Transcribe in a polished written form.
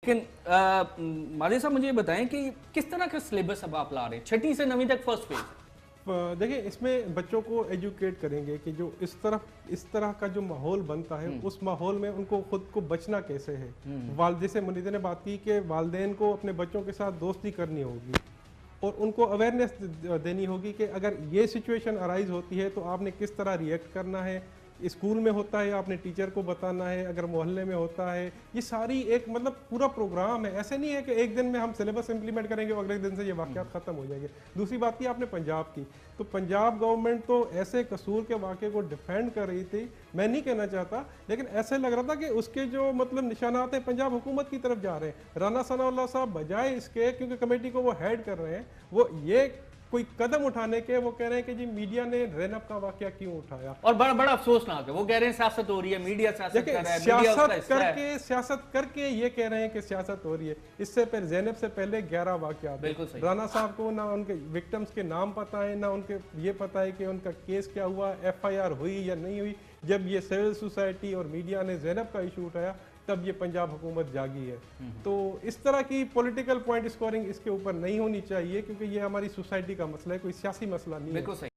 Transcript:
लेकिन माजिद साहब मुझे ये बताएं कि किस तरह का सिलेबस अब आप ला रहे हैं 6ठी से 9वीं तक फर्स्ट फेज? देखिए, इसमें बच्चों को एजुकेट करेंगे कि जो इस तरह का जो माहौल बनता है उस माहौल में उनको खुद को बचना कैसे है। जैसे मुनीदा ने बात की कि वालिदैन को अपने बच्चों के साथ दोस्ती करनी होगी और उनको अवेयरनेस देनी होगी कि अगर ये सिचुएशन अराइज होती है तो आपने किस तरह रिएक्ट करना है। स्कूल में होता है आपने टीचर को बताना है, अगर मोहल्ले में होता है, ये सारी एक मतलब पूरा प्रोग्राम है। ऐसे नहीं है कि एक दिन में हम सिलेबस इंप्लीमेंट करेंगे और अगले दिन से ये वाक़यात ख़त्म हो जाएंगे। दूसरी बात की आपने पंजाब की, तो पंजाब गवर्नमेंट तो ऐसे कसूर के वाक़े को डिफेंड कर रही थी, मैं नहीं कहना चाहता, लेकिन ऐसे लग रहा था कि उसके जो मतलब निशानात हैं पंजाब हुकूमत की तरफ जा रहे हैं। राना सनाउल्लाह साहब बजाय इसके, क्योंकि कमेटी को वो हेड कर रहे हैं, वो ये कोई कदम उठाने के वो कह रहे हैं कि जी मीडिया ने रैनअप का वाकया क्यों उठाया, और बड़ा बड़ा अफसोसनाक है। वो कह रहे हैं सियासत हो रही है, मीडिया सियासत कर रहा है, सियासत करके ये कह रहे हैं कि सियासत हो रही है। इससे पहले ज़ैनब से पहले 11 वाकयात, राना साहब को ना उनके विक्टिम्स के नाम पता है, ना उनके ये पता है कि उनका केस क्या हुआ, FIR हुई या नहीं हुई। जब ये सिविल सोसाइटी और मीडिया ने ज़ैनब का इशू उठाया तब ये पंजाब हुकूमत जागी है। तो इस तरह की पॉलिटिकल पॉइंट स्कोरिंग इसके ऊपर नहीं होनी चाहिए, क्योंकि ये हमारी सोसाइटी का मसला है, कोई सियासी मसला नहीं है।